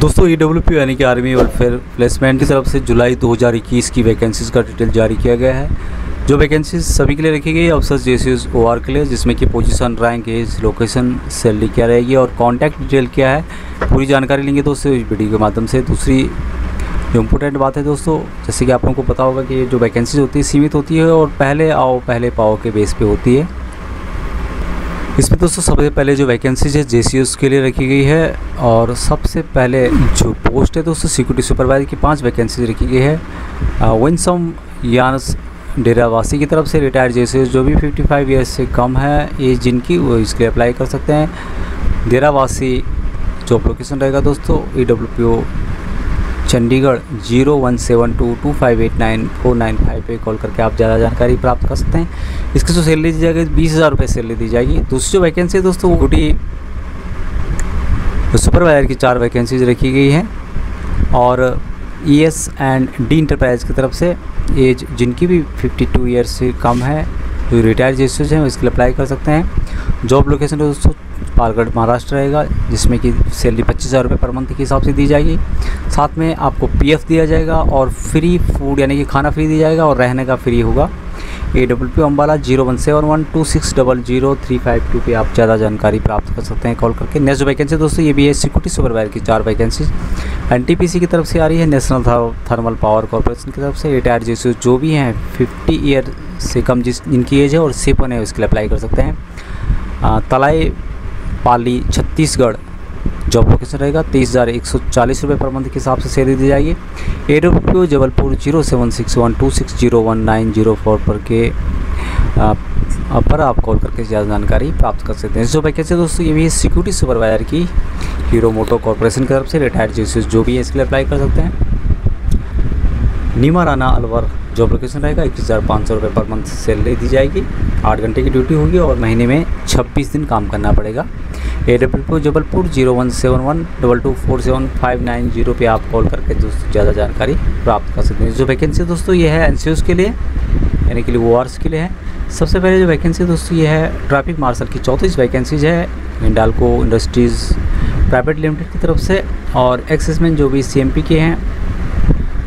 दोस्तों EWP यानी कि आर्मी वेलफेयर प्लेसमेंट की तरफ से जुलाई 2021 की वैकेंसीज़ का डिटेल जारी किया गया है। जो वैकेंसीज सभी के लिए रखी गई है अफसर JCS OR के लिए, जिसमें कि position, rank, age, location, salary क्या रहेगी और कॉन्टैक्ट डिटेल क्या है, पूरी जानकारी लेंगे दोस्तों इस वीडियो के माध्यम से। दूसरी जो इम्पोर्टेंट बात है दोस्तों, जैसे कि आप लोगों को पता होगा कि जो वैकेंसीज होती है सीमित होती है और पहले आओ पहले पाओ के बेस पे होती है। इसमें दोस्तों सबसे पहले जो वैकेंसीज है JCS के लिए रखी गई है और सबसे पहले जो पोस्ट है दोस्तों सिक्योरिटी सुपरवाइजर की 5 वैकेंसीज रखी गई है। विंसम यानस डेरावासी की तरफ से रिटायर्ड JCS जो भी 55 ईयर्स से कम है एज जिनकी, वो इसके लिए अप्लाई कर सकते हैं। डेरावासी जॉब लोकेशन रहेगा दोस्तों EWPO चंडीगढ़ 01722589 पे कॉल करके आप ज़्यादा जानकारी प्राप्त कर सकते हैं। इसकी जो सैलरी दी जाएगी 20,000 रुपये सैलरी दी जाएगी। दूसरी जो वैकेंसी है दोस्तों वो सुपरवाइजर की 4 वैकेंसीज रखी गई हैं और ES&D इंटरप्राइज की तरफ से एज जिनकी भी 52 ईयर्स से कम है, जो रिटायर्ड JCS हैं इसके लिए अप्लाई कर सकते हैं। जॉब लोकेशन दोस्तों पालगढ़ महाराष्ट्र रहेगा, जिसमें कि सैलरी 25,000 रुपये पर मंथ के हिसाब से दी जाएगी। साथ में आपको PF दिया जाएगा और फ्री फूड यानी कि खाना फ्री दिया जाएगा और रहने का फ्री होगा। EWP अम्बाला 017126000352 पे आप ज़्यादा जानकारी प्राप्त कर सकते हैं कॉल करके। नेक्स्ट वैकेंसी दोस्तों ये भी है सिक्योरिटी सुपरवाइजर की 4 वैकेंसी NTPC की तरफ से आ रही है, नेशनल थर्मल पावर कॉर्पोरेशन की तरफ से। रिटायर्ड JCS जो भी हैं 50 ईयर से कम जिनकी एज है और सेपन है उसके लिए अप्लाई कर सकते हैं। तलाई पाली छत्तीसगढ़ जॉब लोकेशन रहेगा 23,140 रुपये पर मंथ के हिसाब से सैलरी दी जाएगी। EWPO जबलपुर 076126019004 पर आप कॉल करके ज़्यादा जानकारी प्राप्त कर सकते हैं। जो वैकेंसी दोस्तों ये भी है सिक्योरिटी सुपरवाइजर की हीरो मोटो कॉर्पोरेशन की तरफ से। रिटायर्ड JCS जो भी है इसके लिए अप्लाई कर सकते हैं। नीमा राना अलवर जॉब लोकेशन रहेगा 21,500 रुपये पर मंथ सैलरी दी जाएगी। 8 घंटे की ड्यूटी होगी और महीने में 26 दिन काम करना पड़ेगा। EWPO जबलपुर 0171224759 पे आप कॉल करके दोस्तों ज़्यादा जानकारी प्राप्त कर सकते हैं। जो वैकेंसी दोस्तों ये है NCOs के लिए यानी कि ORs के लिए है। सबसे पहले जो वैकेंसी दोस्तों ये है ट्रैफिक मार्शल की 34 वैकेंसीज है हिंडाल्को इंडस्ट्रीज़ प्राइवेट लिमिटेड की तरफ से। और एक्सेसमैन जो भी CMP के हैं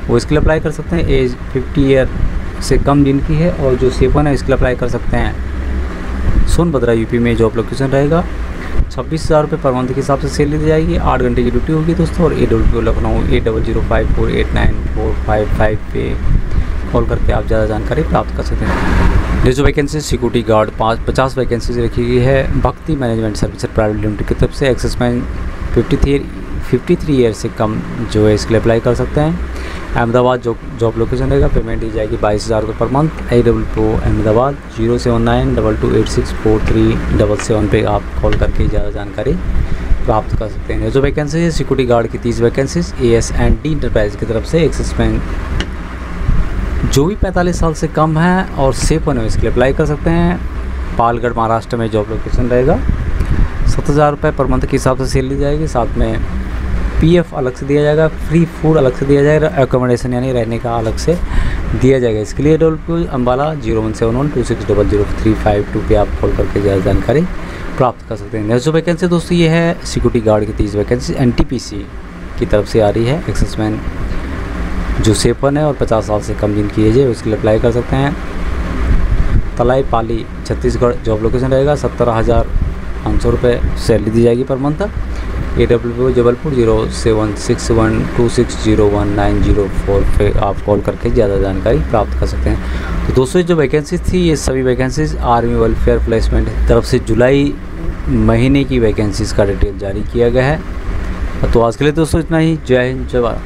वो इसके लिए अप्लाई कर सकते हैं। एज 50 ईयर से कम जिनकी है और जो सेपन है इसके लिए अप्लाई कर सकते हैं। सोनभद्रा UP में जॉब लोकेशन रहेगा 26,000 रुपये पर मंथ के हिसाब से सैलरी दी जाएगी। 8 घंटे की ड्यूटी होगी दोस्तों। और EWPO लखनऊ 8005489455 पे कॉल करके आप ज़्यादा जानकारी प्राप्त कर सकते हैं। जो वैकेंसी सिक्योरिटी गार्ड 50 वैकेंसीज रखी गई है भक्ति मैनेजमेंट सर्विसेज प्राइवेट लिमिटेड की तरफ से। एक्सेसमैन 53 ईयर से कम जो है इसके लिए अप्लाई कर सकते हैं। अहमदाबाद जॉब लोकेशन रहेगा, पेमेंट दी जाएगी 22,000 रुपये पर मंथ। EWPO अहमदाबाद 0792264377 पे आप कॉल करके ज़्यादा जानकारी प्राप्त कर सकते हैं। जो वैकेंसी है सिक्योरिटी गार्ड की 30 वैकेंसीज ES&D इंटरप्राइज की तरफ से। एक्सेसमैन जो भी 45 साल से कम है और सेपन है इसके लिए अप्लाई कर सकते हैं। पालगढ़ महाराष्ट्र में जॉब लोकेशन रहेगा। 7,000 रुपये पर मंथ के हिसाब से सैलरी दी जाएगी। साथ में PF अलग से दिया जाएगा, फ्री फूड अलग से दिया जाएगा, एकोमोडेशन यानी रहने का अलग से दिया जाएगा। इसके लिए EWPO अम्बाला 017126000352 पे आप कॉल करके ज़्यादा जानकारी प्राप्त कर सकते हैं। नेक्स्ट जो वैकेंसी दोस्तों ये है सिक्योरिटी गार्ड की 30 वैकेंसी NTPC की तरफ से आ रही है। एक्सेसमैन जो सेपन है और 50 साल से कम जिनकी एज है उसके लिए अप्लाई कर सकते हैं। तलाई पाली छत्तीसगढ़ जॉब लोकेशन रहेगा 17,500 रुपये सैलरी दी जाएगी पर मंथ। EWPO जबलपुर 076126019004 पे आप कॉल करके ज़्यादा जानकारी प्राप्त कर सकते हैं। तो दोस्तों जो वैकेंसी थी ये सभी वैकेंसीज आर्मी वेलफेयर प्लेसमेंट की तरफ से जुलाई महीने की वैकेंसीज़ का डिटेल जारी किया गया है। तो आज के लिए दोस्तों इतना ही। जय हिंद, जय भारत।